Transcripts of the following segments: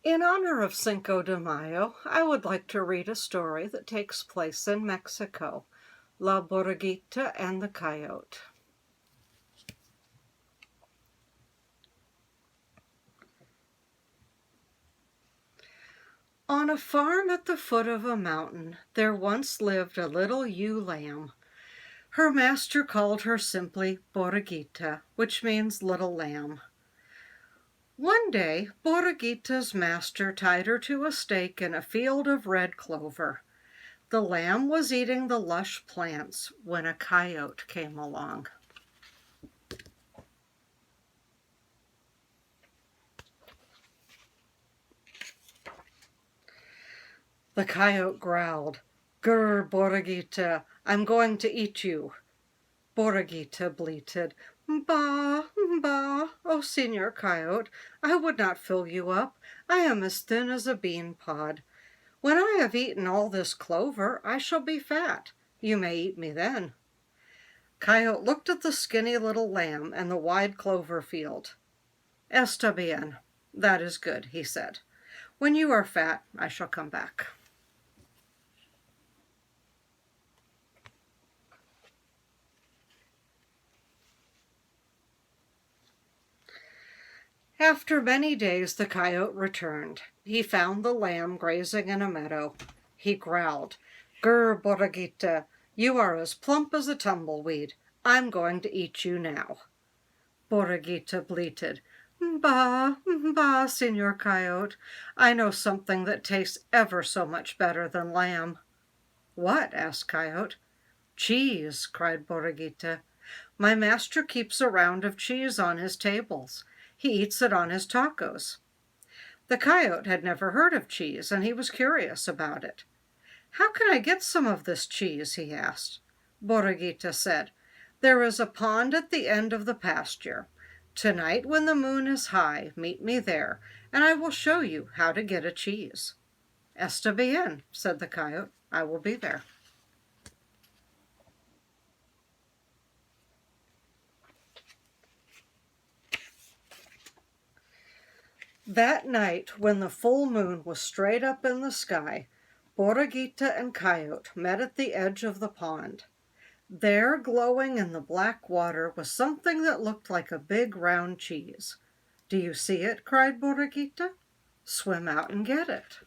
In honor of Cinco de Mayo, I would like to read a story that takes place in Mexico, La Borreguita and the Coyote. On a farm at the foot of a mountain, there once lived a little ewe lamb. Her master called her simply Borreguita, which means little lamb. One day, Borreguita's master tied her to a stake in a field of red clover. The lamb was eating the lush plants when a coyote came along. The coyote growled, "Grr, Borreguita, I'm going to eat you." Borreguita bleated, "Bah, bah, oh, Señor Coyote, I would not fill you up. I am as thin as a bean pod. When I have eaten all this clover, I shall be fat. You may eat me then." Coyote looked at the skinny little lamb and the wide clover field. "Está bien. That is good," he said. "When you are fat, I shall come back." After many days, the coyote returned. He found the lamb grazing in a meadow. He growled, "Grr, Borreguita, you are as plump as a tumbleweed. I'm going to eat you now." Borreguita bleated, "Bah, bah, Señor Coyote, I know something that tastes ever so much better than lamb." "What?" asked Coyote. "Cheese," cried Borreguita. "My master keeps a round of cheese on his tables. He eats it on his tacos." The coyote had never heard of cheese, and he was curious about it. "How can I get some of this cheese?" he asked. Borreguita said, "There is a pond at the end of the pasture. Tonight, when the moon is high, meet me there, and I will show you how to get a cheese." "Está bien," said the coyote. "I will be there." That night, when the full moon was straight up in the sky, Borreguita and Coyote met at the edge of the pond. There, glowing in the black water, was something that looked like a big round cheese. "Do you see it?" cried Borreguita. "Swim out and get it."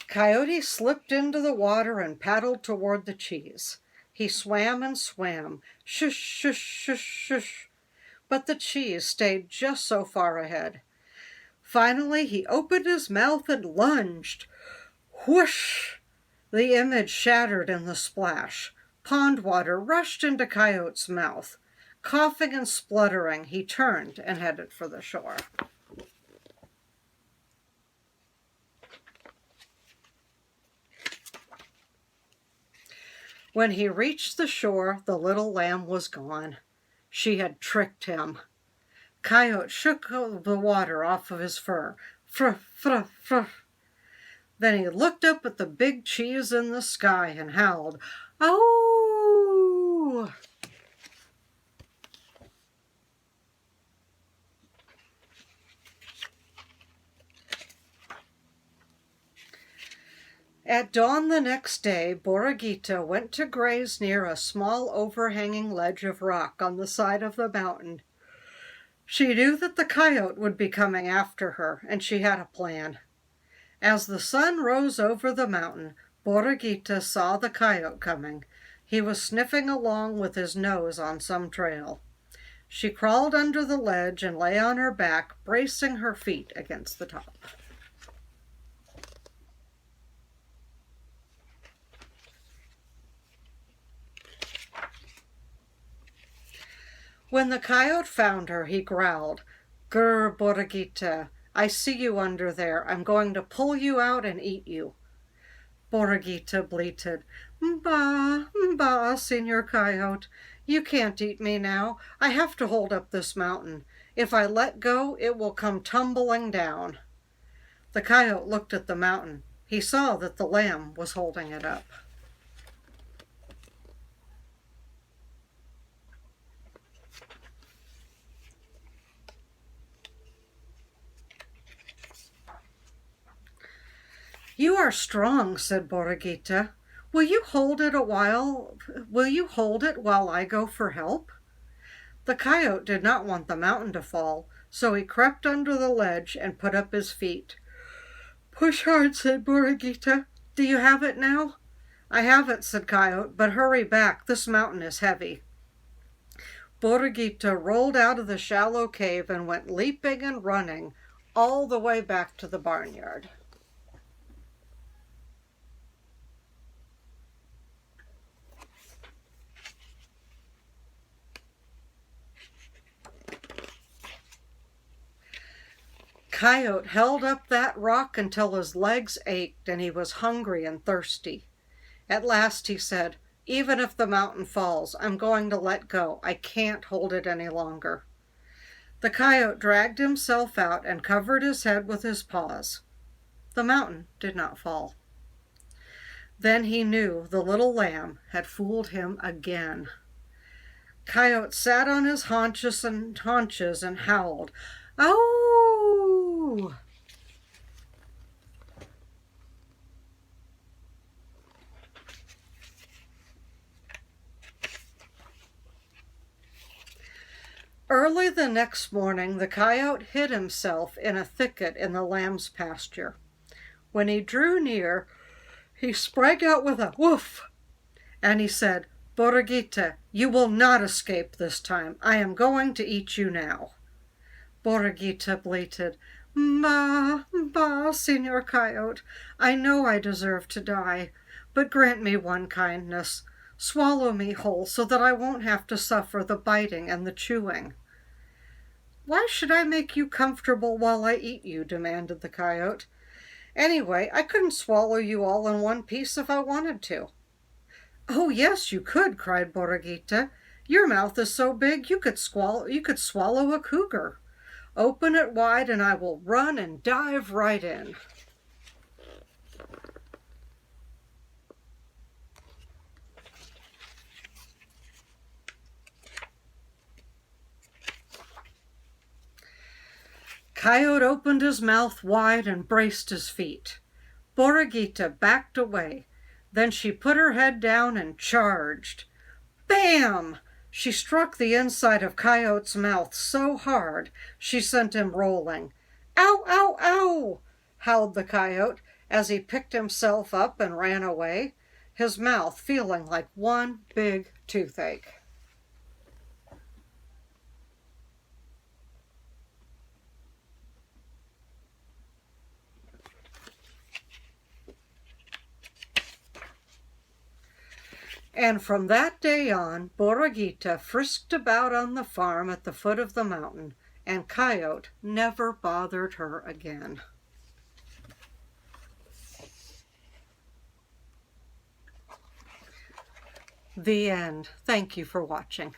Coyote slipped into the water and paddled toward the cheese. He swam and swam, shush, shush, shush, shush, but the cheese stayed just so far ahead. Finally, he opened his mouth and lunged. Whoosh! The image shattered in the splash. Pond water rushed into Coyote's mouth. Coughing and spluttering, he turned and headed for the shore. When he reached the shore, the little lamb was gone. She had tricked him. Coyote shook the water off of his fur. Fruh, fruh, fruh. Then he looked up at the big cheese in the sky and howled, "Oh!" At dawn the next day, Borreguita went to graze near a small overhanging ledge of rock on the side of the mountain. She knew that the coyote would be coming after her, and she had a plan. As the sun rose over the mountain, Borreguita saw the coyote coming. He was sniffing along with his nose on some trail. She crawled under the ledge and lay on her back, bracing her feet against the top. When the coyote found her, he growled, "Grr, Borreguita, I see you under there. I'm going to pull you out and eat you." Borreguita bleated, "Bah, bah, Señor Coyote, you can't eat me now. I have to hold up this mountain. If I let go, it will come tumbling down." The coyote looked at the mountain. He saw that the lamb was holding it up. You are strong, said Borreguita. Will you hold it a while? Will you hold it while I go for help? The coyote did not want the mountain to fall, so he crept under the ledge and put up his feet. Push hard, said Borreguita. Do you have it now? I have it, said Coyote, but hurry back. This mountain is heavy. Borreguita rolled out of the shallow cave and went leaping and running all the way back to the barnyard. Coyote held up that rock until his legs ached and he was hungry and thirsty. At last he said, even if the mountain falls, I'm going to let go. I can't hold it any longer. The coyote dragged himself out and covered his head with his paws. The mountain did not fall. Then he knew the little lamb had fooled him again. Coyote sat on his haunches and howled, "Oh!" Early the next morning, the coyote hid himself in a thicket in the lamb's pasture. When he drew near, he sprang out with a woof, and he said, "Borreguita, you will not escape this time. I am going to eat you now." Borreguita bleated, "Ma, ma, Senor Coyote, I know I deserve to die, but grant me one kindness. Swallow me whole so that I won't have to suffer the biting and the chewing." "Why should I make you comfortable while I eat you?" demanded the coyote. "Anyway, I couldn't swallow you all in one piece if I wanted to." "Oh, yes, you could," cried Borreguita. "Your mouth is so big you could swallow a cougar. Open it wide and I will run and dive right in." Coyote opened his mouth wide and braced his feet. Borreguita backed away. Then she put her head down and charged. Bam! She struck the inside of Coyote's mouth so hard she sent him rolling. "Ow, ow, ow!" howled the coyote as he picked himself up and ran away, his mouth feeling like one big toothache. And from that day on, Borreguita frisked about on the farm at the foot of the mountain, and Coyote never bothered her again. The end. Thank you for watching.